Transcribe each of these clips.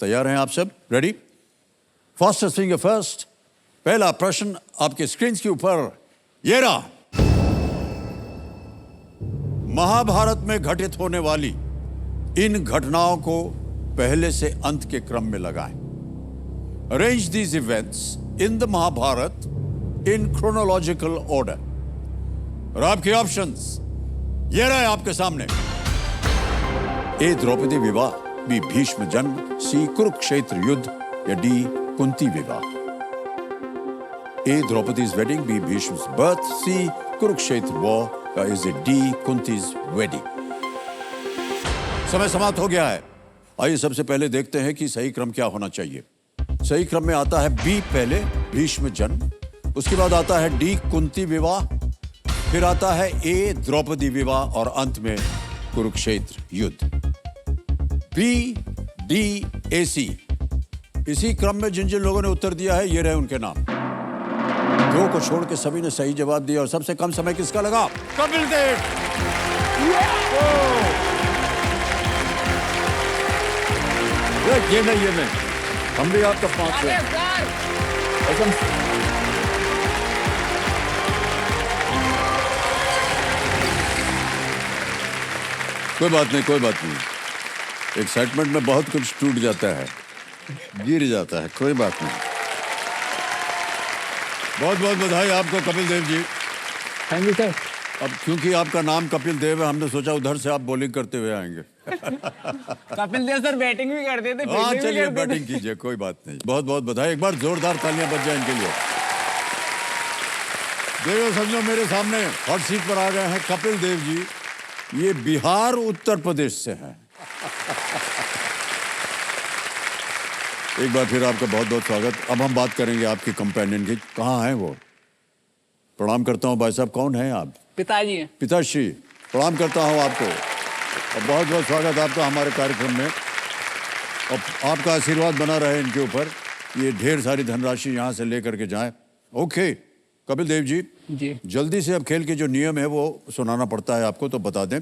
तैयार हैं आप सब? रेडी? Fastest finger first. पहला प्रश्न आपके स्क्रीन के ऊपर ये रहा। महाभारत में घटित होने वाली इन घटनाओं को पहले से अंत के क्रम में लगाएं। Arrange these events in the Mahabharata in chronological order. और आपके ऑप्शंस ये रहे आपके सामने। ए द्रौपदी विवाह, बी भीष्म जन्म, सी कुरुक्षेत्र युद्ध या डी कुंती विवाह। ए द्रौपदीज वेडिंग, बी भीष्म's बर्थ, सी कुरुक्षेत्र वॉर या इज इट डी कुंतीज वेडिंग। समय समाप्त हो गया है। आइए सबसे पहले देखते हैं कि सही क्रम क्या होना चाहिए। सही क्रम में आता है बी पहले, भीष्म जन्म, उसके बाद आता है डी कुंती विवाह, फिर आता है ए द्रौपदी विवाह और अंत में कुरुक्षेत्र युद्ध। बी डी ए सी, इसी क्रम में जिन जिन लोगों ने उत्तर दिया है ये रहे उनके नाम। दो को छोड़ के सभी ने सही जवाब दिया और सबसे कम समय किसका लगा? कपिल देव। ये नहीं हम भी आपका 5 कोई बात नहीं। एक्साइटमेंट में बहुत कुछ टूट जाता है, गिर जाता है, कोई बात नहीं। बहुत बहुत बधाई आपको Kapil Dev ji. Thank you sir. अब क्योंकि आपका नाम कपिल देव है, हमने सोचा उधर से आप बॉलिंग करते हुए आएंगे। कपिल देव सर बैटिंग भी करते थे। हाँ चलिए बैटिंग कीजिए, कोई बात नहीं। बहुत बहुत बधाई, एक बार जोरदार तालियां बज जाए इनके लिए। देखो समझो मेरे सामने हॉट सीट पर आ गए हैं कपिल देव जी। ये बिहार उत्तर प्रदेश से हैं। एक बार फिर आपका बहुत बहुत स्वागत। अब हम बात करेंगे आपके कंपेनियन की। कहाँ हैं वो? प्रणाम करता हूँ भाई साहब। कौन है आप? पिताजी हैं। पिताश्री, प्रणाम करता हूँ आपको और बहुत बहुत स्वागत आपका हमारे कार्यक्रम में। और आपका आशीर्वाद बना रहे इनके ऊपर, ये ढेर सारी धनराशि यहाँ से लेकर के जाएं। ओके कपिल देव जी, जल्दी से अब खेल के जो नियम है वो सुनाना पड़ता है आपको, तो बता दें।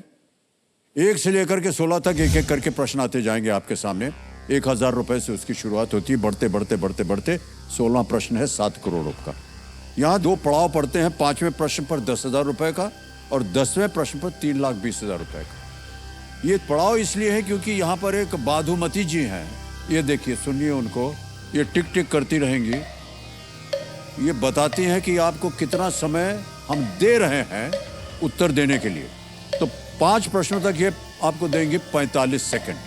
1 से लेकर के 16 तक एक एक करके प्रश्न आते जाएंगे आपके सामने। 1000 रुपए से उसकी शुरुआत होती है। बढ़ते 16 प्रश्न है 7 करोड़ रुपए का। यहाँ 2 पड़ाव पड़ते हैं। 5वें प्रश्न पर 10,000 रुपए का और 10वें प्रश्न पर 3,20,000 रुपए का। ये पड़ाव इसलिए है क्योंकि यहाँ पर एक बाधुमती जी हैं। ये देखिए, सुनिए उनको, ये टिक टिक करती रहेंगी। ये बताती हैं कि आपको कितना समय हम दे रहे हैं उत्तर देने के लिए। तो 5 प्रश्नों तक ये आपको देंगे 45 सेकंड।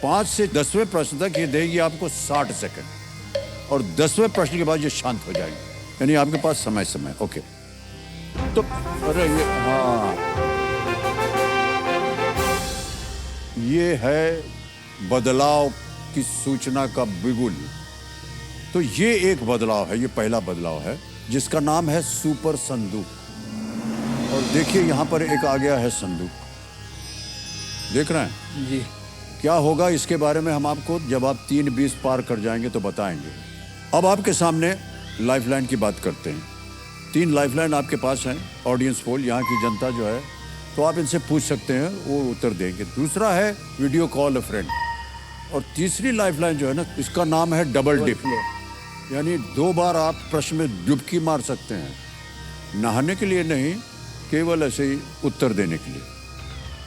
5 से 10वें प्रश्न तक ये देगी आपको 60 सेकंड और 10वें प्रश्न के बाद ये शांत हो जाएगी। यानी आपके पास समय। ओके तो अरे ये है बदलाव की सूचना का बिगुल। तो ये एक बदलाव है, ये पहला बदलाव है जिसका नाम है सुपर संदूक। और देखिए यहाँ पर एक आ गया है संदूक, देख रहे हैं जी। क्या होगा इसके बारे में हम आपको जब आप 3:20 पार कर जाएंगे तो बताएंगे। अब आपके सामने लाइफलाइन की बात करते हैं। 3 लाइफलाइन आपके पास हैं। ऑडियंस पोल, यहाँ की जनता जो है, तो आप इनसे पूछ सकते हैं, वो उत्तर देंगे। दूसरा है वीडियो कॉल अ फ्रेंड। और तीसरी लाइफलाइन जो है ना, इसका नाम है डबल डिप। यानी 2 बार आप प्रश्न में डुबकी मार सकते हैं, नहाने के लिए नहीं, केवल ऐसे ही उत्तर देने के लिए।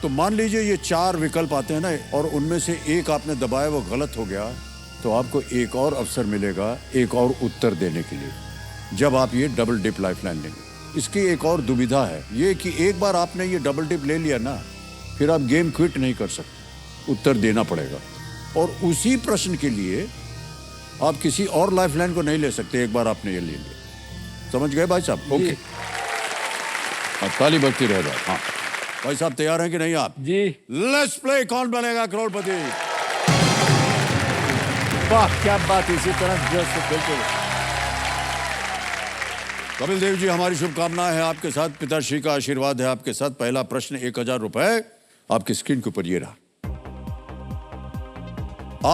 तो मान लीजिए ये 4 विकल्प आते हैं ना, और उनमें से एक आपने दबाया, वो गलत हो गया, तो आपको एक और अवसर मिलेगा एक और उत्तर देने के लिए, जब आप ये डबल डिप लाइफलाइन लेंगे। इसकी एक और दुविधा है ये कि एक बार आपने ये डबल डिप ले लिया ना, फिर आप गेम क्विट नहीं कर सकते, उत्तर देना पड़ेगा। और उसी प्रश्न के लिए आप किसी और लाइफलाइन को नहीं ले सकते, एक बार आपने ये ले लिया। समझ गए भाई साहब? ओके, ताली बजती रह जाए। हाँ भाई साहब, तैयार हैं कि नहीं आप? जी। लेट्स प्ले कौन बनेगा करोड़पति। वाह क्या बात, इसी तरह जोश से खेलते। कपिल देव जी, हमारी शुभकामनाएं हैं आपके साथ, पिताश्री का आशीर्वाद है आपके साथ। पहला प्रश्न 1000 रुपए आपकी स्क्रीन के ऊपर ये रहा।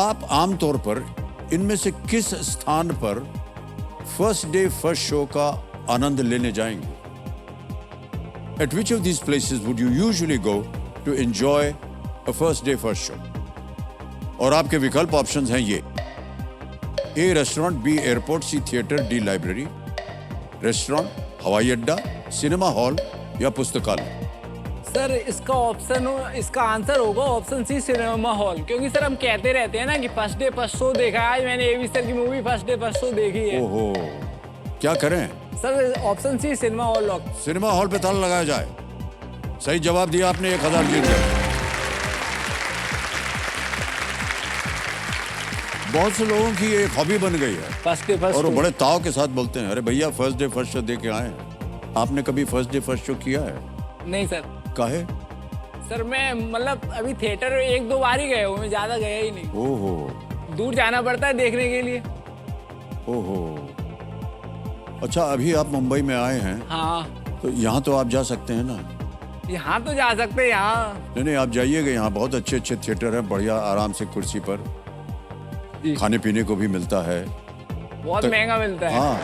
आप आमतौर पर इनमें से किस स्थान पर फर्स्ट डे फर्स्ट शो का आनंद लेने जाएंगे? At which of these places would you usually go to enjoy a first day first show? और आपके विकल्प ऑप्शंस हैं ये: A restaurant, B airport, C theatre, D library. Restaurant, हवाई अड्डा, सिनेमा हॉल या पुस्तकालय। सर इसका आंसर होगा ऑप्शन सी, सिनेमा हॉल। क्योंकि सर हम कहते रहते हैं ना कि फर्स्ट डे फर्स्ट शो देखा है। आज मैंने एवी सर की movie first day first show देखी है। ओहो, क्या करें? Sir option C, cinema hall lock. Cinema hall पे ताला लगाया जाए। सही जवाब दिया आपने, 1000 जीत गए। बहुत से लोगों की एक हॉबी बन गई है फर्स्ट डे फर्स्ट और वो शो। बड़े ताव के साथ बोलते हैं, अरे भैया फर्स्ट डे फर्स्ट शो दे के आए हैं। आपने कभी फर्स्ट डे फर्स्ट शो किया है? नहीं सर। काहे? सर मैं मतलब अभी थिएटर 1-2 बार ही गया हूँ, मैं ज्यादा गया ही नहीं। ओहो, दूर जाना पड़ता है देखने के लिए। ओहो। अच्छा, अभी आप मुंबई में आए हैं हाँ, तो यहाँ तो आप जा सकते हैं ना? यहाँ तो जा सकते हैं। यहाँ नहीं, आप जाइएगा, यहाँ बहुत अच्छे अच्छे थिएटर हैं, बढ़िया आराम से कुर्सी पर जी। खाने पीने को भी मिलता है। बहुत महंगा मिलता है। हाँ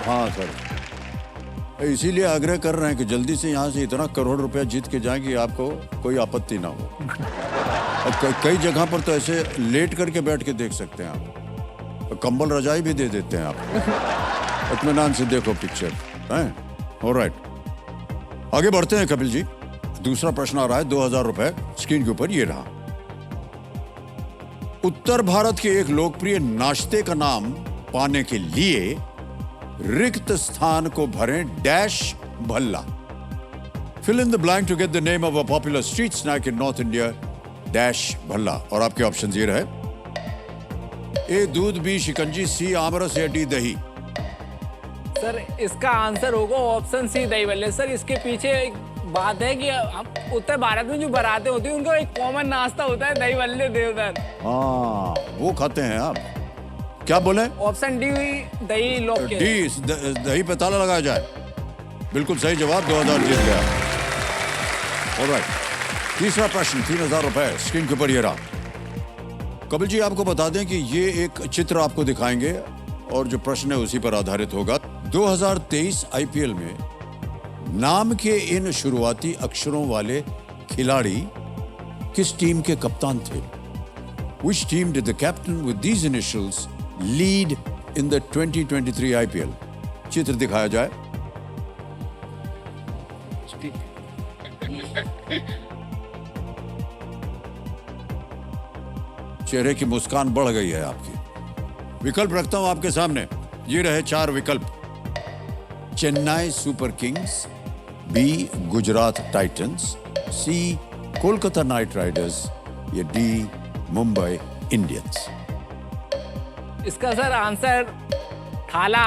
हाँ सर, इसीलिए आग्रह कर रहे हैं कि जल्दी से यहाँ से इतना करोड़ रुपया जीत के जाएं कि आपको कोई आपत्ति ना हो। और कई जगह पर तो ऐसे लेट करके बैठ के देख सकते हैं आप, तो कंबल रजाई भी दे देते हैं आपको। इत्मीनान से देखो पिक्चर हैं। ऑलराइट, आगे बढ़ते हैं कपिल जी। दूसरा प्रश्न आ रहा है, 2000 रुपए स्क्रीन के ऊपर ये रहा। उत्तर भारत के एक लोकप्रिय नाश्ते का नाम पाने के लिए रिक्त स्थान को भरें dash bhalla. Fill in the blank to get the name of a popular street snack in North India dash bhalla. और आपके ऑप्शन ये रहे: ए दूध, बी शिकंजी, सी आमरस या डी दही। सर इसका आंसर होगा ऑप्शन सी, दही बल्ले। सर इसके पीछे एक बात है कि हम उत्तर भारत में जो बारातें होती हैं उनका एक कॉमन नाश्ता होता है दही बल्ले देवदार। हाँ, वो खाते हैं आप। क्या बोले? ऑप्शन डी, दही लॉक किया जाए। डी, दही पे ताला लगाया जाए। बिल्कुल सही जवाब, 2000 जीत गया। ऑलराइट, तीसरा प्रश्न, 3000 रुपए स्क्रीन के ऊपर ये रहा। कपिल जी, आपको बता दें कि ये एक चित्र आपको दिखाएंगे और जो प्रश्न है उसी पर आधारित होगा। 2023 आईपीएल में नाम के इन शुरुआती अक्षरों वाले खिलाड़ी किस टीम के कप्तान थे? Which team did the captain with these initials lead in the 2023 IPL? चित्र दिखाया जाए। चेहरे की मुस्कान बढ़ गई है आपकी। विकल्प रखता हूं आपके सामने, ये रहे 4 विकल्प: Chennai Super Kings, B Gujarat Titans, C Kolkata Knight Riders या डी मुंबई इंडियंस। इसका sir answer Thala,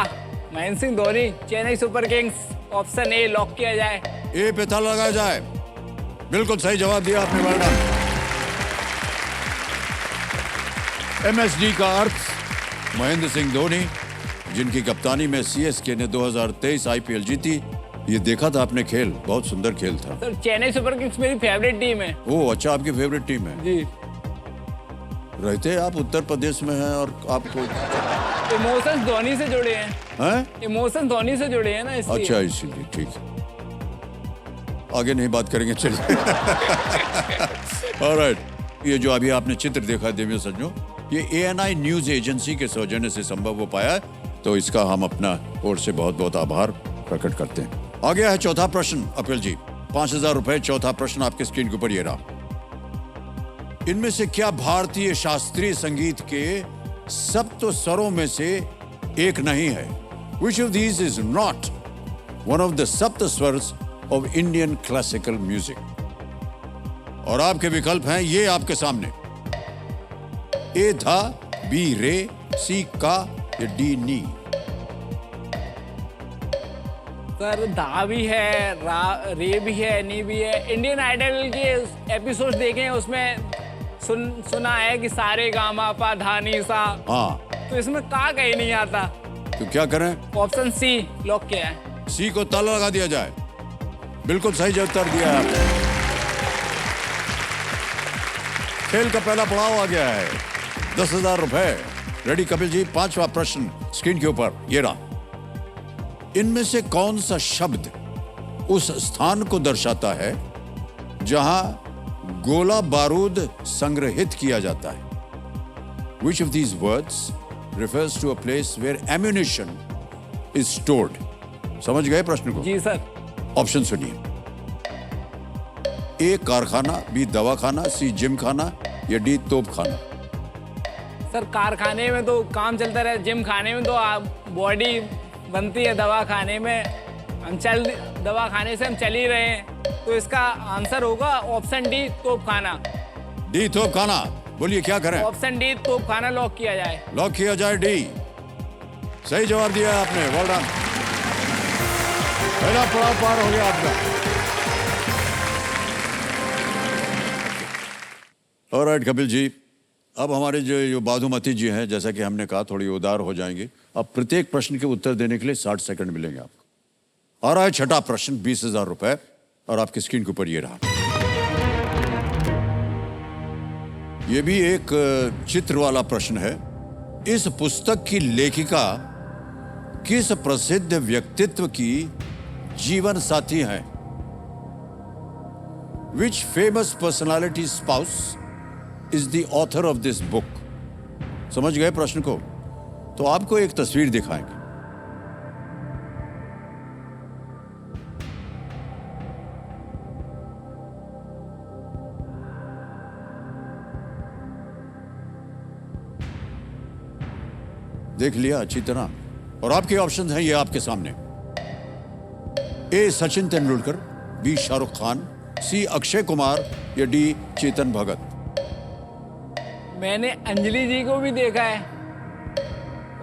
Mahendra Singh Dhoni, Chennai Super Kings. Option A lock किया जाए। ए पे ताला लगाया जाए। बिल्कुल सही जवाब दिया आपने, वेल डन। एमएसडी का अर्थ महेंद्र सिंह धोनी, जिनकी कप्तानी में सीएसके ने 2023 आईपीएल जीती। ये देखा था आपने खेल, बहुत सुंदर खेल था। सर चेन्नई सुपर किंग्स मेरी फेवरेट टीम है। ओह अच्छा, आपकी फेवरेट टीम है। जी। रहते आप उत्तर प्रदेश में हैं और आपको इमोशंस धोनी से जुड़े हैं। हैं? इमोशंस धोनी से जुड़े हैं ना, इसलिए। अच्छा, इसीलिए ठीक है। आगे नहीं बात करेंगे, चलिए। ऑलराइट, ये जो अभी आपने चित्र देखा देवियों सज्जनों, ये ANI न्यूज एजेंसी के सौजन्य से संभव हो पाया है, तो इसका हम अपना ओर से बहुत बहुत आभार प्रकट करते हैं। आगे है चौथा प्रश्न अपिल जी, 5000 रुपए। चौथा प्रश्न आपके स्क्रीन के ऊपर ये रहा। इनमें से क्या भारतीय शास्त्रीय संगीत के सप्त स्वरों में से एक नहीं है? Which of these is not one of the सप्त स्वरस of Indian classical music? और आपके विकल्प हैं ये आपके सामने: ए धा, बी रे, सी का या डी नी। सर धा भी है, रे भी है, नी भी है। इंडियन आइडल के एपिसोड देखे हैं, उसमें सुना है कि सारे गामा पा धा नी सा। हाँ, तो इसमें का कहीं नहीं आता। तो क्या करें? ऑप्शन सी लॉक किया है। सी को ताला लगा दिया जाए। बिल्कुल सही उत्तर दिया है आपने। खेल का पहला पड़ाव आ गया है, 10,000 रुपए। रेडी कपिल जी, 5वां प्रश्न स्क्रीन के ऊपर ये रहा। इनमें से कौन सा शब्द उस स्थान को दर्शाता है जहां गोला बारूद संग्रहित किया जाता है? Which of these words refers to a place where ammunition is stored? समझ गए प्रश्न को? जी सर। ऑप्शन सुनिए। ए कारखाना, बी दवाखाना, सी जिम खाना या डी तोप खाना। सर कारखाने में तो काम चलता रहे, जिम खाने में तो बॉडी बनती है, दवा खाने में दवा खाने से हम चल ही रहे हैं, तो इसका आंसर होगा ऑप्शन डी तोप खाना। डी तोप खाना, बोलिए क्या करें? ऑप्शन डी तोप खाना लॉक किया जाए। लॉक किया जाए डी। सही जवाब दिया आपने, वेल डन। पहला पड़ाव पार हो गया आपका। ऑलराइट कपिल जी, अब हमारे जो बाधुमती जी हैं, जैसा कि हमने कहा, थोड़ी उदार हो जाएंगे। अब प्रत्येक प्रश्न के उत्तर देने के लिए 60 सेकंड मिलेंगे आपको। और आज छठा प्रश्न, 20,000 रुपए, और आपकी स्क्रीन के ऊपर ये रहा। ये भी एक चित्र वाला प्रश्न है। इस पुस्तक की लेखिका किस प्रसिद्ध व्यक्तित्व की जीवन साथी हैं? Which famous personality spouse is the author of this book? समझ गए प्रश्न को? तो आपको एक तस्वीर दिखाएंगे। देख लिया अच्छी तरह? और आपके ऑप्शन हैं ये आपके सामने। ए सचिन तेंदुलकर, बी शाहरुख खान, सी अक्षय कुमार या डी चेतन भगत। मैंने अंजलि जी को भी देखा है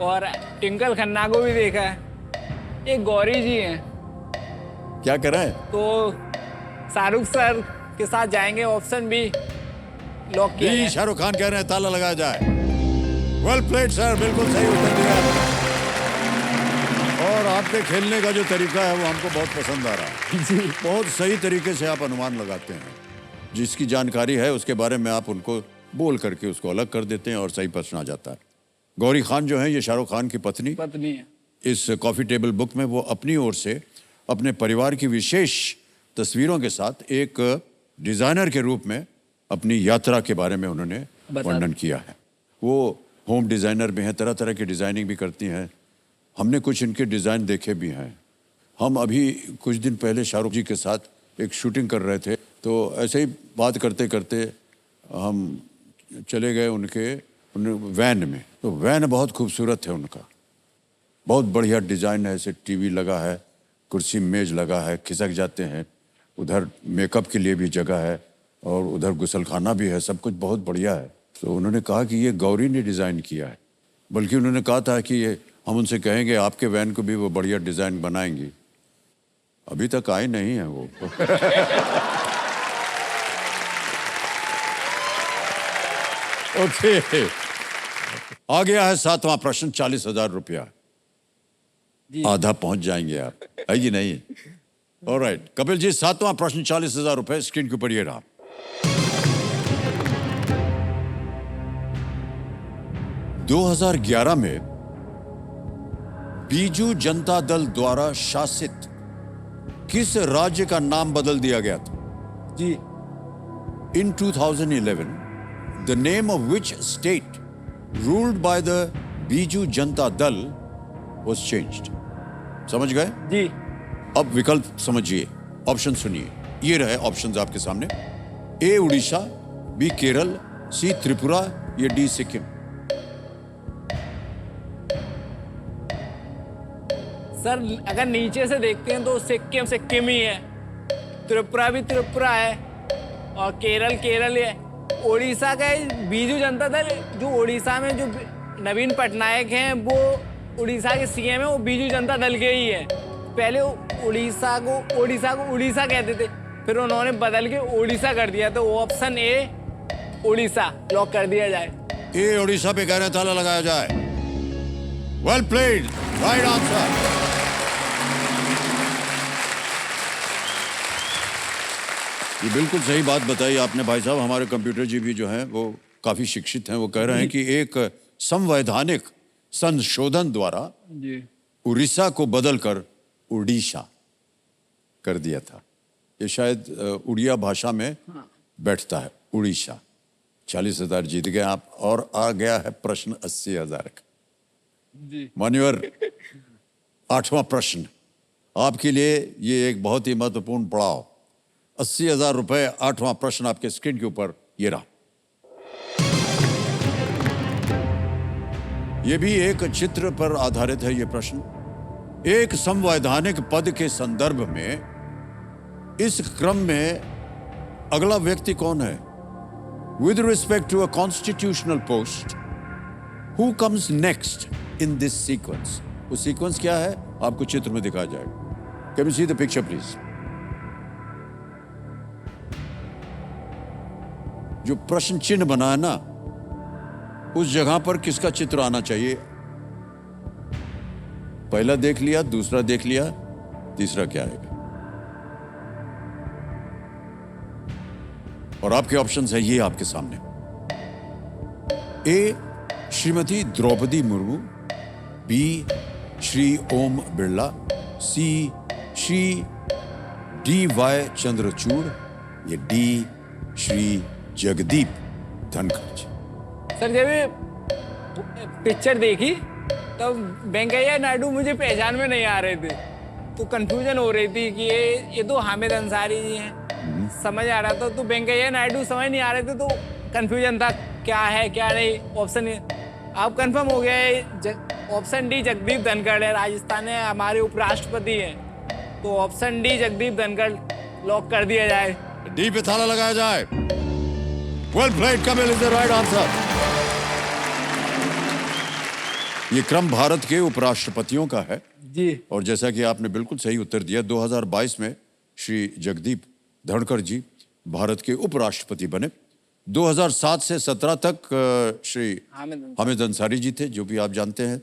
और टिंकल खन्ना को भी देखा है। एक गौरी जी हैं। क्या कर रहे हैं? तो शाहरुख सर के साथ जाएंगे, ऑप्शन बी लॉक किया डी जाए। शाहरुख खान कह रहे हैं, ताला लगाया जाए। वेल प्लेड सर, बिल्कुल सही उत्तर दिया आपने। और आपके खेलने का जो तरीका है वो हमको बहुत पसंद आ रहा है जी। बहुत सही तरीके से आप अनुमान लगाते हैं। जिसकी जानकारी है उसके बारे में आप उनको बोल करके उसको अलग कर देते हैं और सही प्रश्न आ जाता है। गौरी खान जो है ये शाहरुख खान की पत्नी है। इस कॉफी टेबल बुक में वो अपनी ओर से अपने परिवार की विशेष तस्वीरों के साथ एक डिजाइनर के रूप में अपनी यात्रा के बारे में उन्होंने वर्णन किया है। वो होम डिजाइनर भी हैं, तरह तरह की डिजाइनिंग भी करती हैं। हमने कुछ इनके डिज़ाइन देखे भी हैं। हम अभी कुछ दिन पहले शाहरुख जी के साथ एक शूटिंग कर रहे थे, तो ऐसे ही बात करते करते हम चले गए उनके वैन में। तो वैन बहुत खूबसूरत है उनका, बहुत बढ़िया डिज़ाइन है। ऐसे टीवी लगा है, कुर्सी मेज लगा है, खिसक जाते हैं। उधर मेकअप के लिए भी जगह है और उधर गुसलखाना भी है, सब कुछ बहुत बढ़िया है। तो उन्होंने कहा कि ये गौरी ने डिज़ाइन किया है। बल्कि उन्होंने कहा था कि ये हम उनसे कहेंगे आपके वैन को भी वो बढ़िया डिजाइन बनाएंगी। अभी तक आए नहीं है वो। ओके, आ गया है 7वां प्रश्न, 40,000 रुपया। आधा पहुंच जाएंगे आप, है कि नहीं? ऑलराइट कपिल जी, 7वां प्रश्न, 40,000 रुपए, स्क्रीन के ऊपर ये रहा। – 2011 में बीजू जनता दल द्वारा शासित किस राज्य का नाम बदल दिया गया था? जी। In 2011, the name of which state ruled by the Biju Janata Dal was changed? समझ गए? जी। अब विकल्प समझिए, ऑप्शन सुनिए। ये रहे ऑप्शंस आपके सामने। ए उड़ीसा, बी केरल, सी त्रिपुरा या डी सिक्किम। सर अगर नीचे से देखते हैं तो सिक्किम ही है, त्रिपुरा भी त्रिपुरा है और केरल है। उड़ीसा का बीजू जनता दल, जो उड़ीसा में जो नवीन पटनायक हैं वो उड़ीसा के सीएम है, वो बीजू जनता दल के ही है। पहले उड़ीसा को उड़ीसा कहते थे, फिर उन्होंने बदल के उड़ीसा कर दिया। तो ऑप्शन ए उड़ीसा लॉक कर दिया जाए। ए उड़ीसा पे कह रहे हैं, ताला लगाया जाए। Well played, right answer. ये बिल्कुल सही बात बताई आपने भाई साहब। हमारे कंप्यूटर जी भी जो हैं वो काफी शिक्षित हैं। वो कह रहे हैं कि एक संवैधानिक संशोधन द्वारा उड़ीसा को बदलकर उड़ीसा कर दिया था। ये शायद उड़िया भाषा में बैठता है उड़ीसा। 40,000 जीत गए आप, और आ गया है प्रश्न 80,000 का। जी मान्यवर, 8वां प्रश्न आपके लिए, ये एक बहुत ही महत्वपूर्ण पड़ाव। 80,000 रुपए, 8वां प्रश्न आपके स्क्रीन के ऊपर ये रहा। ये भी एक चित्र पर आधारित है ये प्रश्न। एक संवैधानिक पद के संदर्भ में इस क्रम में अगला व्यक्ति कौन है? With respect to a constitutional post, who comes next in this sequence? वो सीक्वेंस क्या है आपको चित्र में दिखाया जाएगा। Can you see the picture please? जो प्रश्न चिन्ह बना है ना, उस जगह पर किसका चित्र आना चाहिए? पहला देख लिया, दूसरा देख लिया, तीसरा क्या आएगा? और आपके ऑप्शंस है ये आपके सामने। ए श्रीमती द्रौपदी मुर्मू, बी श्री ओम बिरला, सी श्री D.Y. चंद्रचूड़, ये डी श्री जगदीप धनखड़ जी। सर, जब ये पिक्चर देखी तब वेंकैया नायडू मुझे पहचान में नहीं आ रहे थे, तो कंफ्यूजन हो रही थी कि ये तो हामिद अंसारी जी हैं, समझ आ रहा था। तो वेंकैया नायडू समझ नहीं आ रहे थे, तो कंफ्यूजन था क्या है क्या नहीं। ऑप्शन आप कंफर्म हो गया, ऑप्शन डी जगदीप धनखड़ है, राजस्थान में हमारे उपराष्ट्रपति हैं, तो option D Jagdeep Dhankhar lock कर दिया जाए। डी पे ताला लगाया जाए। Well played, Kapil is the right answer. ये क्रम भारत के उपराष्ट्रपतियों का है जी। और जैसा कि आपने बिल्कुल सही उत्तर दिया, 2022 में श्री जगदीप धनखड़ जी भारत के उपराष्ट्रपति बने। 2007 से 17 तक श्री हामिद अंसारी जी थे, जो भी आप जानते हैं।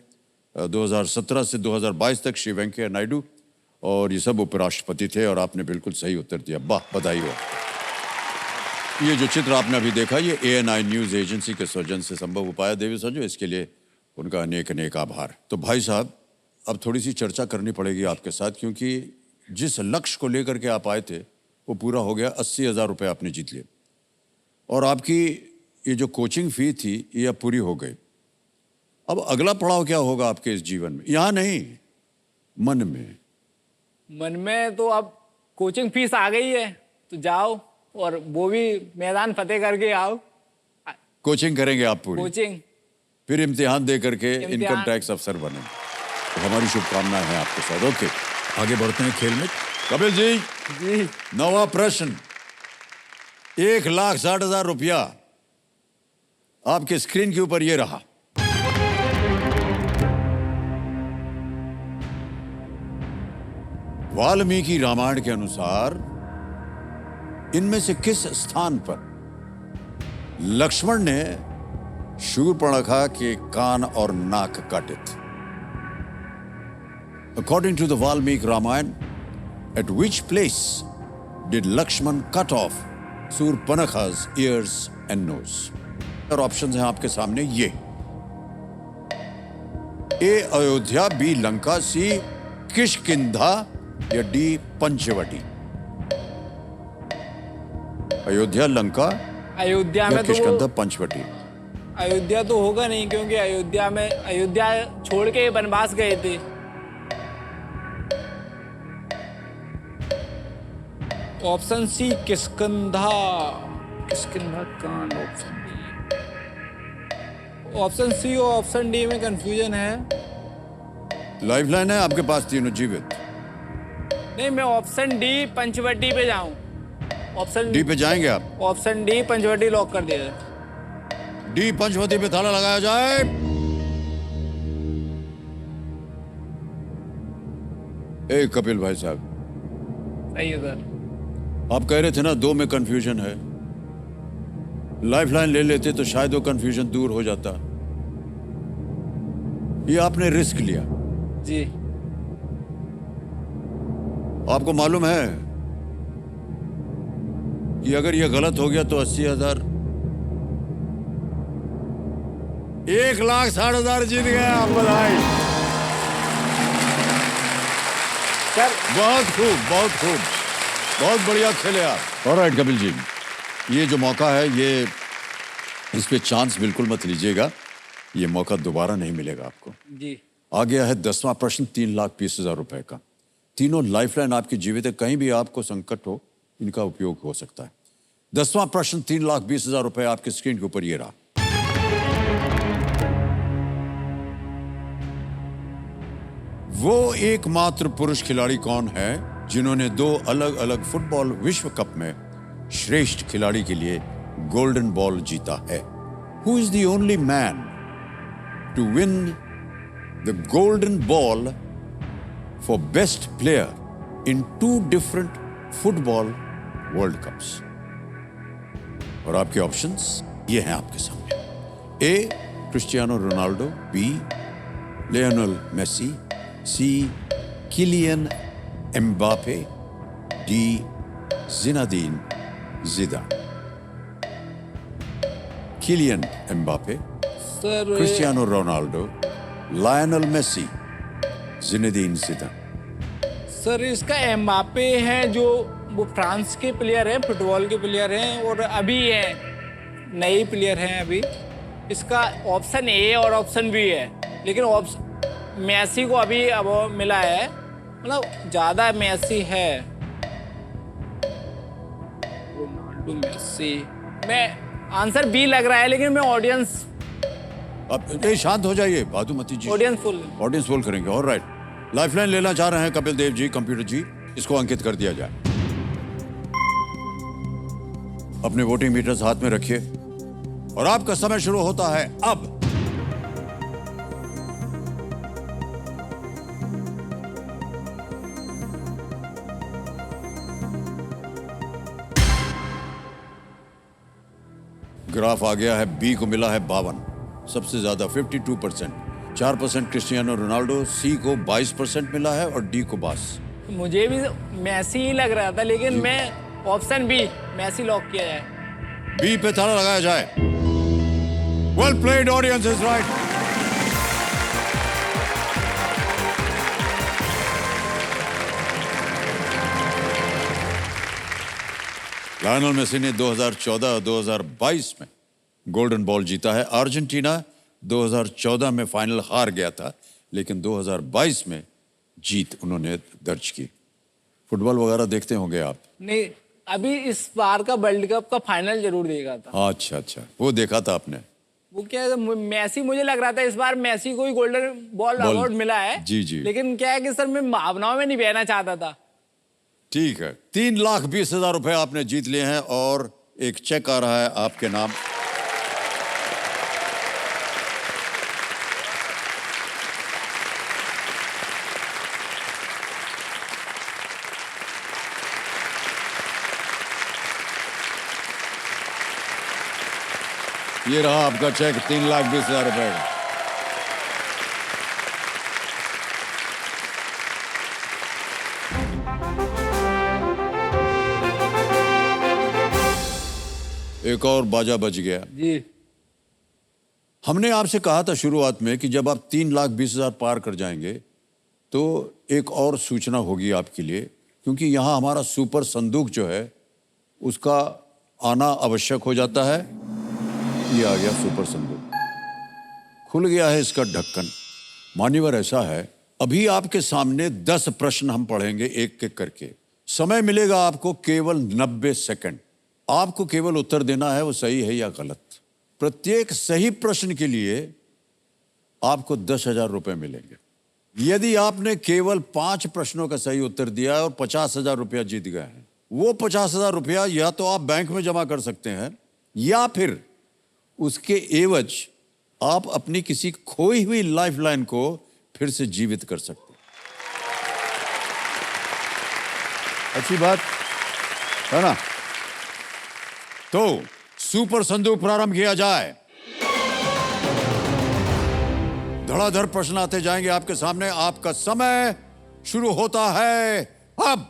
2017 से 2022 तक श्री वेंकैया नायडू, और ये सब उपराष्ट्रपति थे। और आपने बिल्कुल सही उत्तर दिया, वाह, बधाई हो। ये जो चित्र आपने अभी देखा, ये ANI न्यूज एजेंसी के सौजन्य से संभव हो पाया। देवी सजो, इसके लिए उनका अनेक अनेक आभार। तो भाई साहब, अब थोड़ी सी चर्चा करनी पड़ेगी आपके साथ, क्योंकि जिस लक्ष्य को लेकर के आप आए थे वो पूरा हो गया। 80,000 रुपये आपने जीत लिए, और आपकी ये जो कोचिंग फी थी ये अब पूरी हो गई। अब अगला पड़ाव क्या होगा आपके इस जीवन में? यहाँ नहीं, मन में। मन में तो अब कोचिंग फीस आ गई है, तो जाओ और वो भी मैदान फतेह करके आओ। कोचिंग करेंगे आप पूरी, कोचिंग, फिर इम्तिहान दे करके इनकम टैक्स अफसर बने। तो हमारी शुभकामनाएं हैं आपके साथ। ओके, आगे बढ़ते हैं खेल में। कपिल जी, 9वां प्रश्न, 1,60,000 रुपया आपके स्क्रीन के ऊपर ये रहा। वाल्मीकि रामायण के अनुसार इनमें से किस स्थान पर लक्ष्मण ने शूर्पणखा के कान और नाक काटे थे? According to the Valmiki Ramayana, at which place did Lakshman cut off Surpanakha's ears and nose? और ऑप्शंस हैं आपके सामने ये। ए अयोध्या, बी लंका, सी किष्किंधा, या डी पंचवटी। अयोध्या, लंका, अयोध्या में तो किष्किंधा, पंचवटी। अयोध्या तो होगा नहीं, क्योंकि अयोध्या छोड़ के वनवास गए थे। ऑप्शन सी किष्किंधा कान। ऑप्शन सी और ऑप्शन डी में कंफ्यूजन है। लाइफलाइन है आपके पास तीनों जीवित। नहीं, मैं ऑप्शन डी पंचवटी पे जाऊं। ऑप्शन डी पे जाएंगे आप? ऑप्शन डी पंचवटी लॉक कर दिया जाए। डी पंचवटी पे ताला लगाया जाए। ए कपिल भाई साहब, सही है सर। आप कह रहे थे ना 2 में कंफ्यूजन है, लाइफलाइन ले लेते तो शायद वो कंफ्यूजन दूर हो जाता। ये आपने रिस्क लिया जी। आपको मालूम है कि अगर ये गलत हो गया तो 80,000, 1,60,000 जीत गए आप। बधाई। सर बहुत खूब, बहुत खूब, बहुत बढ़िया खेले आप। ऑलराइट कपिल जी, ये जो मौका है, ये इस पे चांस बिल्कुल मत लीजिएगा। ये मौका दोबारा नहीं मिलेगा आपको। जी। आ गया है 10वां प्रश्न, 3,20,000 रुपए का। तीनों लाइफलाइन आपकी जीवित है, कहीं भी आपको संकट हो इनका उपयोग हो सकता है। 10वां प्रश्न, 3,20,000 रुपए आपकी स्क्रीन के ऊपर ये रहा। वो एकमात्र पुरुष खिलाड़ी कौन है जिन्होंने 2 अलग अलग फुटबॉल विश्व कप में श्रेष्ठ खिलाड़ी के लिए गोल्डन बॉल जीता है? Who is the only man to win the golden ball for best player in 2 different football world cups? और आपके ऑप्शंस ये हैं आपके सामने। A Cristiano Ronaldo, B Lionel Messi, C Kylian Mbappe, D Zinedine Zidane. Kylian Mbappe, sir Cristiano Ronaldo, Lionel Messi, Zinedine Zidane. Sir इसका Mbappe है, जो वो फ्रांस के प्लेयर हैं, फुटबॉल के प्लेयर हैं और अभी है नए प्लेयर हैं अभी। इसका ऑप्शन ए और ऑप्शन बी है, लेकिन ऑप्शन मेसी को अभी अब मिला है, मतलब ज़्यादा मेसी है। रोनाल्डो मेसी, मैं आंसर बी लग रहा है, लेकिन मैं ऑडियंस अब शांत हो जाइए, बादुमती जी। ऑडियंस पोल करेंगे। ऑलराइट, लाइफलाइन लेना चाह रहे हैं कपिल देव जी, कंप्यूटर जी, इसको अंकित कर दिया जाए। अपने वोटिंग मीटर्स हाथ में रखिए और आपका समय शुरू होता है अब। ग्राफ आ गया है, बी को मिला है 52, सबसे ज्यादा 52%। 4% क्रिस्टियानो रोनाल्डो, सी को 22% मिला है और डी को 22। मुझे भी मेसी ही लग रहा था, लेकिन मैं ऑप्शन बी मेसी लॉक किया जाए। बी पे ताला लगाया जाए। Well played, audience is right. Lionel Messi ने 2014 और 2022 में गोल्डन बॉल जीता है। अर्जेंटीना 2014 में फाइनल हार गया था, लेकिन 2022 में जीत उन्होंने दर्ज की। फुटबॉल वगैरह देखते होंगे आप? नहीं, अभी इस बार का वर्ल्ड कप का फाइनल जरूर देखा था। अच्छा अच्छा, वो देखा था आपने? वो क्या है, मेसी, मुझे लग रहा था इस बार मेसी को ही गोल्डन बॉल अवार्ड मिला है। जी जी। लेकिन क्या है कि सर मैं भावनाओं में नहीं बहना चाहता था। ठीक है, 3,20,000 रुपए आपने जीत लिए हैं और एक चेक आ रहा है आपके नाम। ये रहा आपका चेक, 3,20,000 रुपए का। एक और बाजा बज गया जी। हमने आपसे कहा था शुरुआत में कि जब आप 3,20,000 पार कर जाएंगे तो एक और सूचना होगी आपके लिए, क्योंकि यहां हमारा सुपर संदूक जो है उसका आना आवश्यक हो जाता है। ये आ गया सुपर संदूक, खुल गया है इसका ढक्कन। मान्यवर ऐसा है, अभी आपके सामने 10 प्रश्न हम पढ़ेंगे एक एक करके। समय मिलेगा आपको केवल 90 सेकंड। आपको केवल उत्तर देना है वो सही है या गलत। प्रत्येक सही प्रश्न के लिए आपको 10,000 रुपए मिलेंगे। यदि आपने केवल 5 प्रश्नों का सही उत्तर दिया और 50,000 रुपया जीत गए हैं, वो 50,000 रुपया या तो आप बैंक में जमा कर सकते हैं या फिर उसके एवज आप अपनी किसी खोई हुई लाइफलाइन को फिर से जीवित कर सकते हैं। अच्छी बात है ना? तो सुपर संदूक प्रारंभ किया जाए। धड़ाधड़ प्रश्न आते जाएंगे आपके सामने। आपका समय शुरू होता है अब।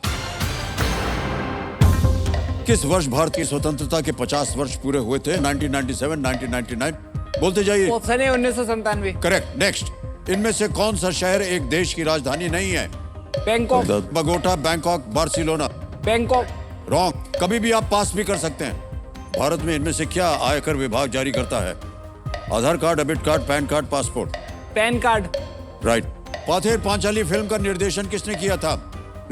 किस वर्ष भारत की स्वतंत्रता के 50 वर्ष पूरे हुए थे? 1997, 1999? बोलते जाइए। ऑप्शन है 1997। करेक्ट। नेक्स्ट, इनमें से कौन सा शहर एक देश की राजधानी नहीं है? Bangkok. Bogota, Bangkok, Barcelona. Bangkok. Wrong. कभी भी आप पास भी कर सकते हैं। भारत में इनमें से क्या आयकर विभाग जारी करता है? Aadhaar card, debit card, PAN card, passport. PAN card. Right. Pather Panchali film का निर्देशन किसने किया था?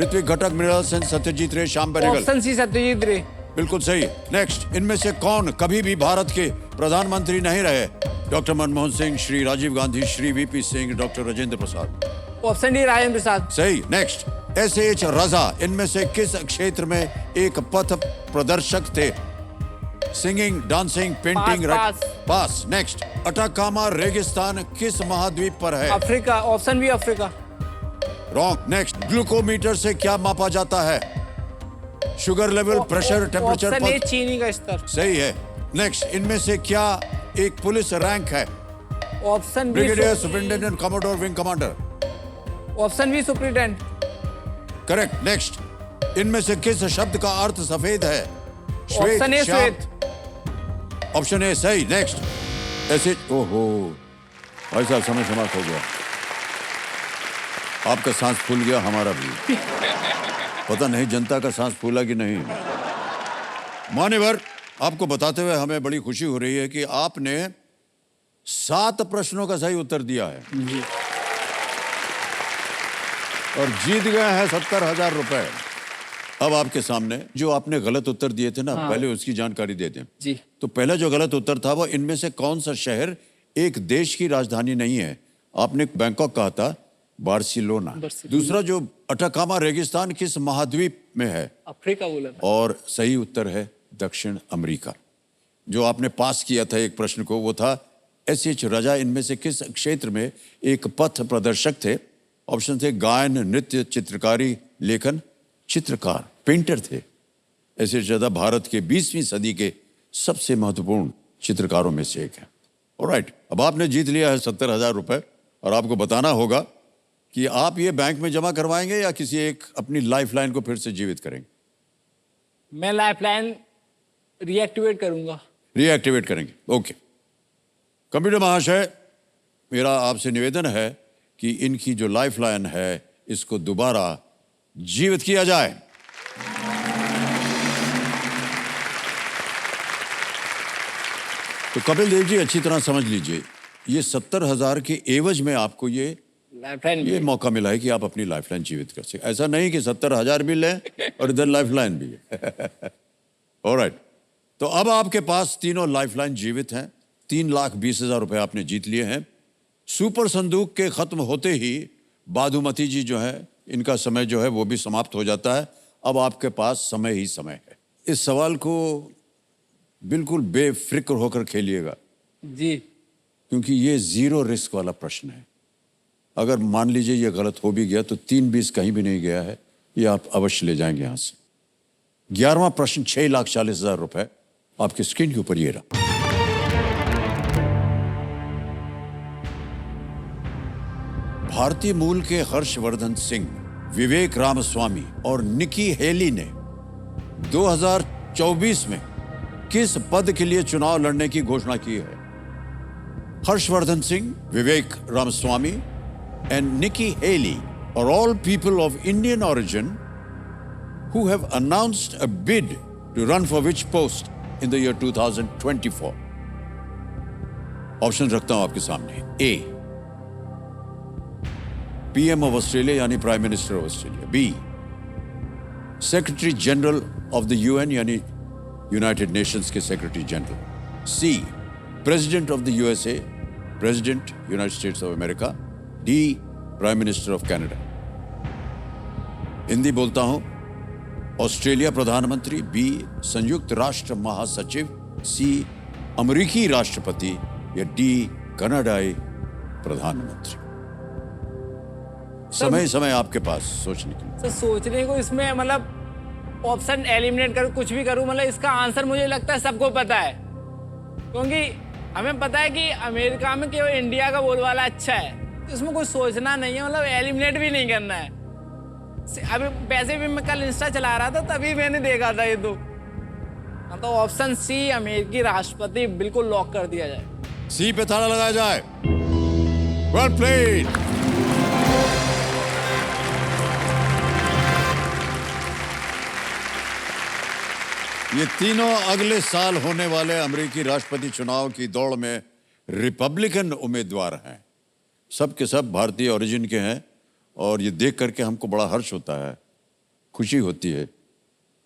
ऋत्विक घटक, मृणाल सेन, सत्यजीत रे, श्याम बेनेगल। ऑप्शन सी सत्यजीत रे। बिल्कुल सही। नेक्स्ट, इनमें से कौन कभी भी भारत के प्रधानमंत्री नहीं रहे? Doctor Manmohan Singh, Shri Rajiv Gandhi, Shri VP Singh, doctor Rajendra Prasad. Option D Rajendra Prasad. सही। Next, SH. रजा इनमें से किस क्षेत्र में एक पथ प्रदर्शक थे? Singing, dancing, painting. Pass. Pass. Next, Atacama रेगिस्तान किस महाद्वीप पर है? Africa. Option B Africa. Wrong. Next, glucometer से क्या मापा जाता है? Sugar level, pressure, temperature. Option A चीनी का स्तर। सही है। नेक्स्ट, इनमें से क्या एक पुलिस रैंक है? Option B brigadier, superintendent, commander, wing commander. Option B superintendent. Correct. Next, इनमें से किस शब्द का अर्थ सफेद है? ऑप्शन ए श्याम। श्वेत। ऑप्शन ए सही। नेक्स्ट, ऐसे ओहो भाई साहब समय समाप्त हो गया। आपका सांस फूल गया, हमारा भी। पता नहीं जनता का सांस फूला कि नहीं। मान्यवर, आपको बताते हुए हमें बड़ी खुशी हो रही है कि आपने 7 प्रश्नों का सही उत्तर दिया है और जीत गए हैं 70,000 रुपए। अब आपके सामने जो आपने गलत उत्तर दिए थे ना, पहले उसकी जानकारी दे दें जी। तो पहला जो गलत उत्तर था वो इनमें से कौन सा शहर एक देश की राजधानी नहीं है? आपने बैंकॉक कहा था, बार्सिलोना। दूसरा, जो अटाकामा रेगिस्तान किस महाद्वीप में है? अफ्रीका बोला था। और सही उत्तर है दक्षिण अमेरिका। जो आपने पास किया था एक प्रश्न को, वो था एस.एच. रजा इनमें से किस क्षेत्र में एक पथ प्रदर्शक थे? ऑप्शन थे गायन, नृत्य, चित्रकारी, लेखन। चित्रकार, पेंटर थे। एस.एच. रजा भारत के 20वीं सदी के सबसे महत्वपूर्ण चित्रकारों में से एक है। ऑलराइट, अब आपने जीत लिया है 70,000 रुपए और आपको बताना होगा कि आप ये बैंक में जमा करवाएंगे या किसी एक अपनी लाइफलाइन को फिर से जीवित करेंगे? मैं लाइफलाइन रीएक्टिवेट करूंगा। रीएक्टिवेट करेंगे, ओके। कंप्यूटर महाशय, मेरा आपसे निवेदन है कि इनकी जो लाइफलाइन है इसको दोबारा जीवित किया जाए। तो कपिल देव जी, अच्छी तरह समझ लीजिए, ये 70,000 के एवज में आपको ये मौका मिला है कि आप अपनी लाइफलाइन जीवित कर सकें। ऐसा नहीं कि 70,000 भी लें और इधर लाइफलाइन भी है। ऑलराइट, तो अब आपके पास तीनों लाइफलाइन जीवित हैं। 3,20,000 रुपए आपने जीत लिए हैं। सुपर संदूक के खत्म होते ही बाधुमती जी जो है, इनका समय जो है वो भी समाप्त हो जाता है। अब आपके पास समय ही समय है। इस सवाल को बिल्कुल बेफिक्र होकर खेलिएगा जी, क्योंकि ये 0 रिस्क वाला प्रश्न है। अगर मान लीजिए ये गलत हो भी गया तो 3-20 कहीं भी नहीं गया है, ये आप अवश्य ले जाएंगे यहां से। 11वां प्रश्न 6,40,000 रुपए आपके स्क्रीन के ऊपर ये रहा। भारतीय मूल के हर्षवर्धन सिंह, विवेक रामस्वामी और निकी हेली ने 2024 में किस पद के लिए चुनाव लड़ने की घोषणा की है? हर्षवर्धन सिंह, विवेक Ramaswamy and Nikki Haley are all people of Indian origin who have announced a bid to run for which post in the year 2024? Option रखता हूं आपके सामने। A, PM of Australia यानी prime minister of Australia. B, secretary general of the UN यानी United Nations के secretary general. C, president of the USA, president United states of America. D, prime minister of Canada. Hindi बोलता हूं, Australia प्रधानमंत्री। B, संयुक्त राष्ट्र महासचिव। C, अमेरिकी राष्ट्रपति। या D, कनाडाई प्रधानमंत्री। समय आपके पास सोचने के लिए। तो सोचने को इसमें मतलब ऑप्शन एलिमिनेट करूं, कुछ भी करूं, मतलब इसका आंसर मुझे लगता है सबको पता है, क्योंकि हमें पता है कि अमेरिका में केवल इंडिया का बोलबाला अच्छा है। इसमें कुछ सोचना नहीं है, मतलब एलिमिनेट भी नहीं करना है। अभी वैसे भी मैं कल इंस्टा चला रहा था, तभी मैंने देखा था ये तो। तो ऑप्शन सी, अमेरिकी राष्ट्रपति, बिल्कुल लॉक कर दिया जाए। सी पे ताला लगाया जाए। Well played. ये तीनों अगले साल होने वाले अमेरिकी राष्ट्रपति चुनाव की दौड़ में रिपब्लिकन उम्मीदवार हैं। सब के सब भारतीय ओरिजिन के हैं और ये देख करके हमको बड़ा हर्ष होता है, खुशी होती है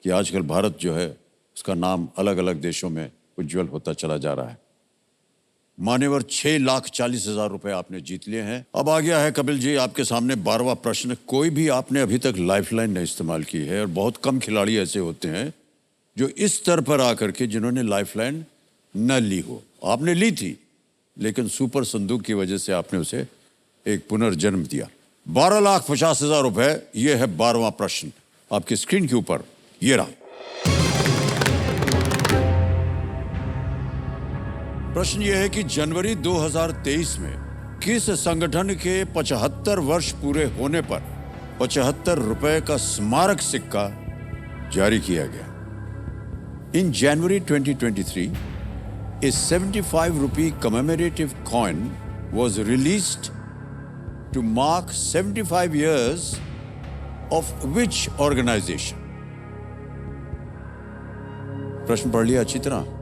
कि आजकल भारत जो है उसका नाम अलग अलग देशों में उज्जवल होता चला जा रहा है। मान्यवर 6,40,000 रुपए आपने जीत लिए हैं। अब आ गया है कपिल जी आपके सामने 12वां प्रश्न। कोई भी आपने अभी तक लाइफलाइन नहीं इस्तेमाल की है और बहुत कम खिलाड़ी ऐसे होते हैं जो इस स्तर पर आकर के जिन्होंने लाइफलाइन न ली हो। आपने ली थी लेकिन सुपर संदूक की वजह से आपने उसे एक पुनर्जन्म दिया। 12,50,000 रुपए, ये है 12वां प्रश्न आपकी स्क्रीन के ऊपर, ये रहा। प्रश्न यह है कि जनवरी 2023 में किस संगठन के 75 वर्ष पूरे होने पर 75 रुपए का स्मारक सिक्का जारी किया गया। In January 2023, a 75 rupee commemorative coin was released to mark 75 years of which organization? प्रश्न पढ़ लिया अच्छी तरह।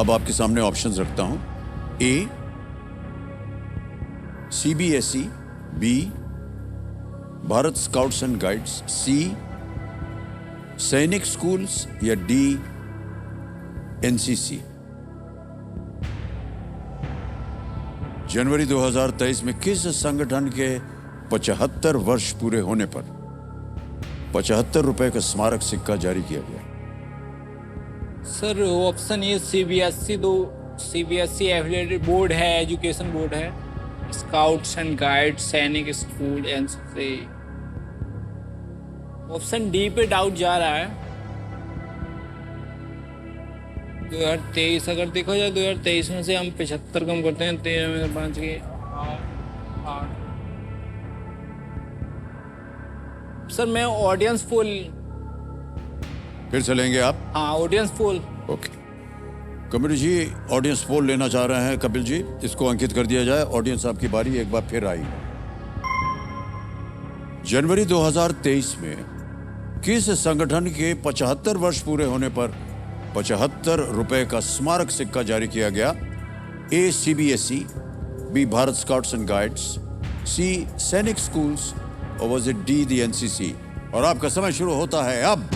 अब आपके सामने ऑप्शंस रखता हूं। A CBSE, B Bharat scouts and guides, C Sainik schools या डी NCC। जनवरी 2023 में किस संगठन के 75 वर्ष पूरे होने पर 75 रुपए का स्मारक सिक्का जारी किया गया? सर ऑप्शन ए CBSE, तो CBSE एफिलिएटेड बोर्ड है, एजुकेशन बोर्ड है। स्काउट्स एंड गाइड, सैनिक स्कूल, NCC। ऑप्शन डी पे डाउट जा रहा है। 2023 अगर देखा जाए 2023 में से हम 75 कम करते हैं, 13 में 5 के 8। सर मैं ऑडियंस पोल, फिर चलेंगे आप? हाँ audience poll. Okay Kapil ji audience poll लेना चाह रहे हैं। कपिल जी इसको अंकित कर दिया जाए। ऑडियंस आपकी बारी एक बार फिर आई। जनवरी 2023 में किस संगठन के 75 वर्ष पूरे होने पर 75 रुपए का स्मारक सिक्का जारी किया गया? A CBSE, B Bharat scouts and guides, C Sainik schools और was it D the NCC? और आपका समय शुरू होता है अब।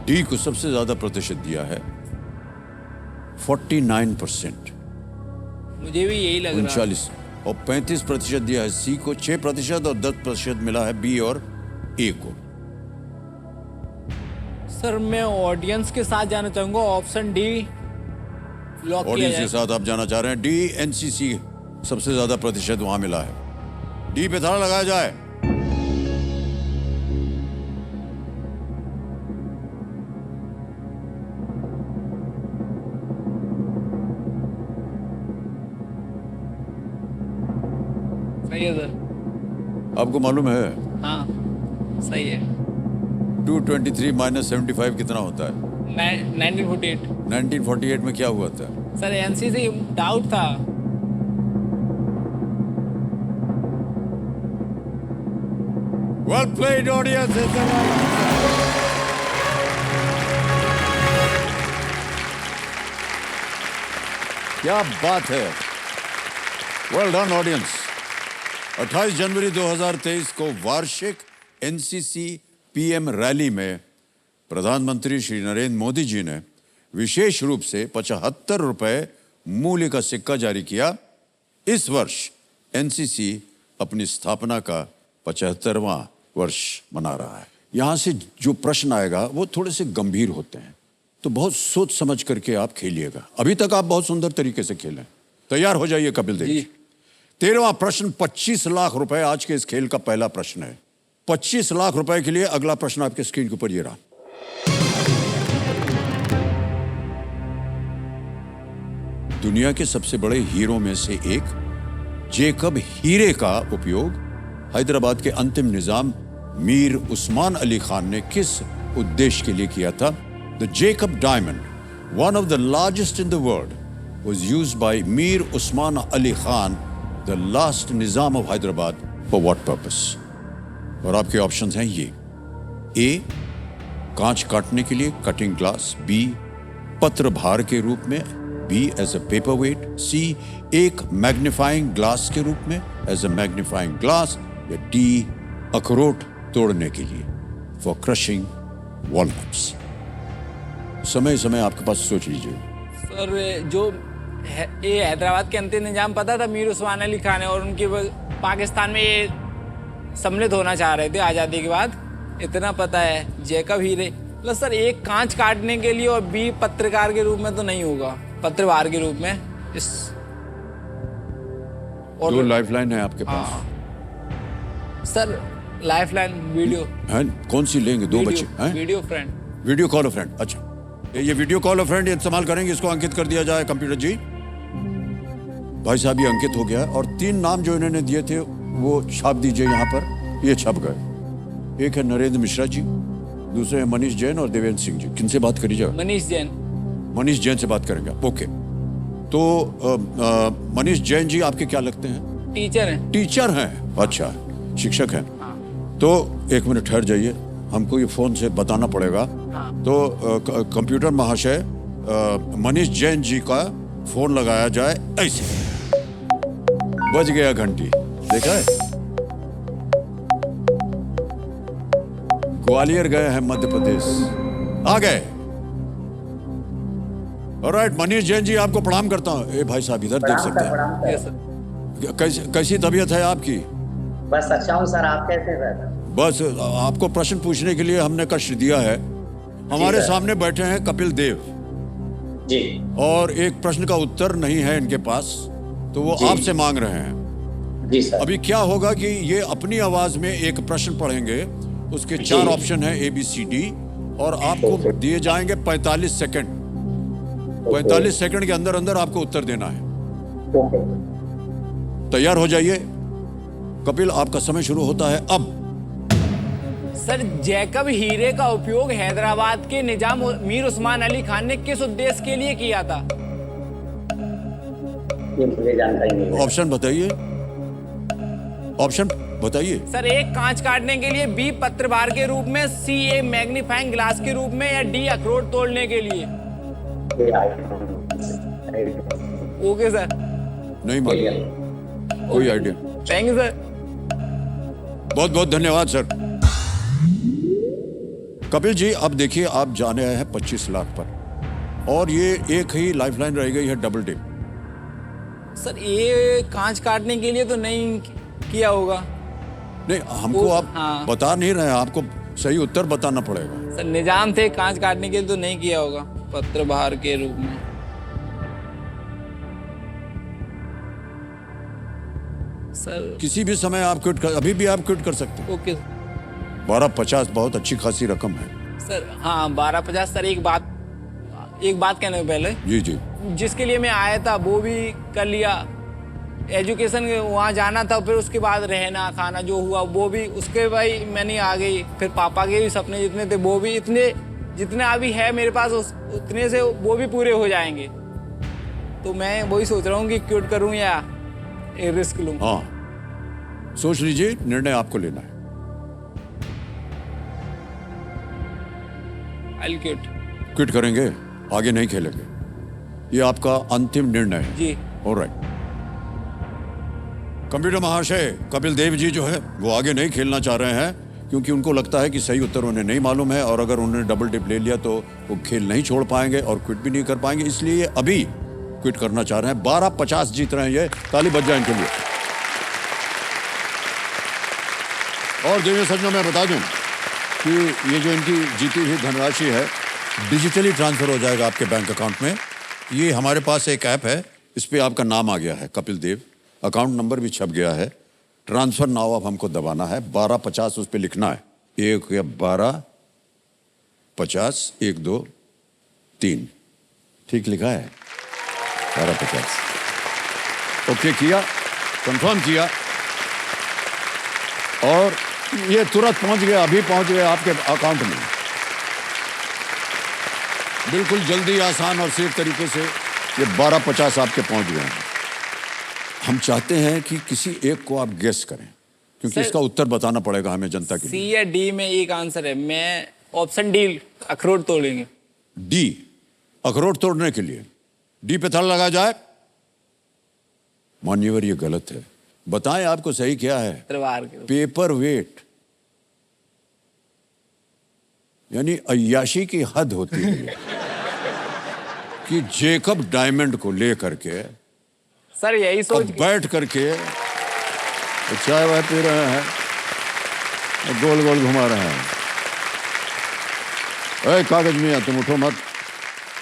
डी को सबसे ज्यादा प्रतिशत दिया है 49%, मुझे भी यही लग रहा है। 39 और 35% दिया है सी को, 6% और 10% मिला है बी और ए को। सर मैं ऑडियंस के साथ जाना चाहूंगा, ऑप्शन डी लॉक किया ऑडियंस जाए। के साथ आप जाना चाह रहे हैं? डी NCC सबसे ज्यादा प्रतिशत वहां मिला है। डी पे ताला लगाया जाए। सही है सर। आपको मालूम है हाँ सही है। 223 माइनस 75 कितना होता है? 1948। 1948 में क्या हुआ था? सर NCC डाउट था। Well played audience. क्या बात है। Well done audience. 28 जनवरी 2023 को वार्षिक NCC PM रैली में प्रधानमंत्री श्री नरेंद्र मोदी जी ने विशेष रूप से 75 रुपए मूल्य का सिक्का जारी किया। इस वर्ष NCC अपनी स्थापना का 75वां वर्ष मना रहा है। यहां से जो प्रश्न आएगा वो थोड़े से गंभीर होते हैं, तो बहुत सोच समझ करके आप खेलिएगा। अभी तक आप बहुत सुंदर तरीके से खेलें। तैयार हो जाइए कपिल देव जी। 13वां प्रश्न 25 लाख रुपए आज के इस खेल का पहला प्रश्न है। 25 लाख रुपए के लिए अगला प्रश्न आपके स्क्रीन के ऊपर ये रहा। दुनिया के सबसे बड़े हीरो में से एक जेकब हीरे का उपयोग हैदराबाद के अंतिम निजाम मीर उस्मान अली खान ने किस उद्देश्य के लिए किया था? The Jacob diamond, one of the largest in the world, was used by Mir Usman Ali Khan, the last Nizam of Hyderabad, for what purpose? और आपके ऑप्शंस हैं ये: ए, कांच काटने के लिए कटिंग ग्लास; बी, पत्र भार के रूप में; B, as a paper weight; C, एक मैग्नीफाइंग ग्लास के रूप में एज अ मैग्नीफाइंग ग्लास; या डी, अखरोट तोड़ने के लिए फॉर क्रशिंग वॉलनट्स। समय आपके पास, सोच लीजिए। सर जो ये हैदराबाद के अंतिम निजाम पता था, मीर उस्मान अली खान है, और उनकी पाकिस्तान में ये सम्मिलित होना चाह रहे थे आज़ादी के बाद, इतना पता है। जैकब हीरे प्लस सर एक कांच काटने के लिए, और बी पत्रकार के रूप में तो नहीं होगा, पत्रवार के रूप में इस। और 2 लाइफलाइन है आपके पास। सर लाइफलाइन वीडियो हैं? कौन सी लेंगे? 2 बच्चे हैं? वीडियो फ्रेंड, वीडियो कॉल अ फ्रेंड। अच्छा, ये वीडियो कॉल अ फ्रेंड इस्तेमाल करेंगे, इसको अंकित कर दिया जाए कंप्यूटर जी। भाई साहब ये अंकित हो गया, और 3 नाम जो इन्होंने दिए थे वो छाप दीजिए यहाँ पर, ये छप गए। एक है नरेंद्र मिश्रा जी, दूसरे है मनीष जैन और देवेंद्र सिंह जी। किनसे बात करी जाए? मनीष जैन से बात करेंगे आप। ओके, तो मनीष जैन जी आपके क्या लगते हैं? टीचर हैं। अच्छा, शिक्षक हैं। तो 1 मिनट ठहर जाइए, हमको ये फोन से बताना पड़ेगा। तो कंप्यूटर महाशय, मनीष जैन जी का फोन लगाया जाए। ऐसे बज गया घंटी, देखा है? ग्वालियर गए हैं मध्य प्रदेश, आ गए। ऑलराइट, मनीष जैन जी आपको प्रणाम करता हूँ। ए भाई साहब इधर देख सकते हैं। कैसी तबीयत है आपकी? बस अच्छा हूँ सर, आप कैसे हैं? बस आपको प्रश्न पूछने के लिए हमने कष्ट दिया है। हमारे सामने बैठे हैं कपिल देव जी, और एक प्रश्न का उत्तर नहीं है इनके पास, तो वो आपसे मांग रहे हैं। जी सर। अभी क्या होगा कि ये अपनी आवाज में एक प्रश्न पढ़ेंगे, उसके 4 ऑप्शन है ABCD, और आपको दिए जाएंगे 45 सेकंड। 45 सेकंड के अंदर अंदर आपको उत्तर देना है। तैयार हो जाइए। कपिल, आपका समय शुरू होता है अब। सर जैकब हीरे का उपयोग हैदराबाद के निजाम मीर उस्मान अली खान ने किस उद्देश्य के लिए किया था? ये मुझे जानकारी नहीं है। ऑप्शन बताइए, ऑप्शन बताइए। सर एक कांच काटने के लिए, बी पत्रभार के रूप में, सी ए मैग्नीफाइंग ग्लास के रूप में, या डी अखरोट तोड़ने के लिए। Okay sir. नहीं मालूम, कोई आइडिया? Thank you sir. बहुत बहुत धन्यवाद सर। कपिल जी, अब देखिए आप जाने आए हैं 25 लाख पर, और ये एक ही लाइफलाइन रह गई है, डबल डिप। सर ये कांच काटने के लिए तो नहीं किया होगा। नहीं, हमको आप बता नहीं रहे हैं, आपको सही उत्तर बताना पड़ेगा। सर निजाम थे, कांच काटने के लिए तो नहीं किया होगा, पत्रभार के रूप में। सर किसी भी समय आप क्विट कर, अभी भी आप क्विट कर सकते हैं। ओके। 12.50 बहुत अच्छी खासी रकम है सर। हाँ 12.50। सर एक बात कहने से पहले, जी जी, जिसके लिए मैं आया था वो भी कर लिया, एजुकेशन वहाँ जाना था, फिर उसके बाद रहना खाना जो हुआ वो भी, उसके भाई मैंने आ गई। फिर पापा के भी सपने जितने थे वो भी, इतने जितने अभी है मेरे पास उतने से वो भी पूरे हो जाएंगे। तो मैं वही सोच रहा हूँ कि क्विट करूँ या रिस्क लूँ। हाँ, सोच लीजिए, निर्णय आपको लेना है। I'll quit। क्विट करेंगे, आगे नहीं खेलेंगे, ये आपका अंतिम निर्णय है जी। ऑलराइट। कंप्यूटर महाशय, कपिल देव जी जो है वो आगे नहीं खेलना चाह रहे हैं, क्योंकि उनको लगता है कि सही उत्तर उन्हें नहीं मालूम है, और अगर उन्होंने डबल डिप ले लिया तो वो खेल नहीं छोड़ पाएंगे और क्विट भी नहीं कर पाएंगे, इसलिए ये अभी क्विट करना चाह रहे हैं। 12.50 जीत रहे हैं ये, ताली बज जाए इनके लिए। और देवी सज्जनों, मैं बता दूं कि ये जो इनकी जीती हुई धनराशि है डिजिटली ट्रांसफर हो जाएगा आपके बैंक अकाउंट में। ये हमारे पास एक ऐप है, इस पर आपका नाम आ गया है कपिल देव, अकाउंट नंबर भी छप गया है। ट्रांसफर नाउ अब हमको दबाना है, 12.50 उस पर लिखना है। 1 या 12.50 1 2 3, ठीक लिखा है 12.50। ओके किया, कंफर्म किया, और ये तुरंत पहुंच गया, अभी पहुंच गया आपके अकाउंट में। बिल्कुल जल्दी, आसान और सेफ तरीके से ये 12:50 आपके पहुंच गए हैं। हम चाहते हैं कि किसी एक को आप गेस करें, क्योंकि सर, इसका उत्तर बताना पड़ेगा हमें जनता के सी लिए। या डी में एक आंसर है। मैं ऑप्शन डी, अखरोट तोड़ेंगे। डी, अखरोट तोड़ने के लिए डी पे ताला लगा जाए। मान्यवर, ये गलत है। बताएं आपको सही क्या है। तलवार के ऊपर। पेपर वेट, यानी अय्याशी की हद होती है कि जेकब डायमंड को लेकर के सर यही सोच अब बैठ करके चाय वाय पी रहे हैं, गोल गोल घुमा रहे हैं। ए कागज में तुम उठो मत,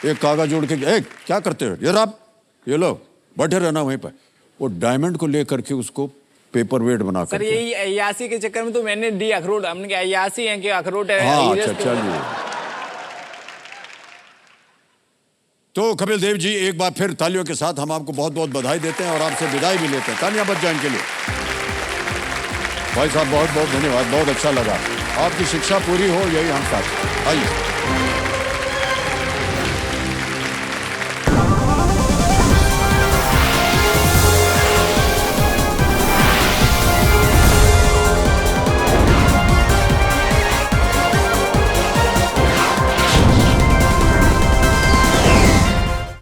एक कागज जोड़ के क्या करते हो, ये रब, ये लो, बैठे रहना वहीं पर। वो डायमंड को लेकर के उसको पेपर वेट बना सर कर। यही अय्यासी के चक्कर में तो मैंने डी अखरोट, हमने कहा अय्यासी है कि अखरोट है। हाँ, हीरे अच्छा, तो- चलिए। तो कपिल देव जी, एक बार फिर तालियों के साथ हम आपको बहुत बहुत बधाई देते हैं और आपसे विदाई भी लेते हैं। तालियां बज जाएं इनके लिए। भाई साहब बहुत बहुत धन्यवाद, बहुत अच्छा लगा। आपकी शिक्षा पूरी हो, यही हम चाहते हैं। आइए।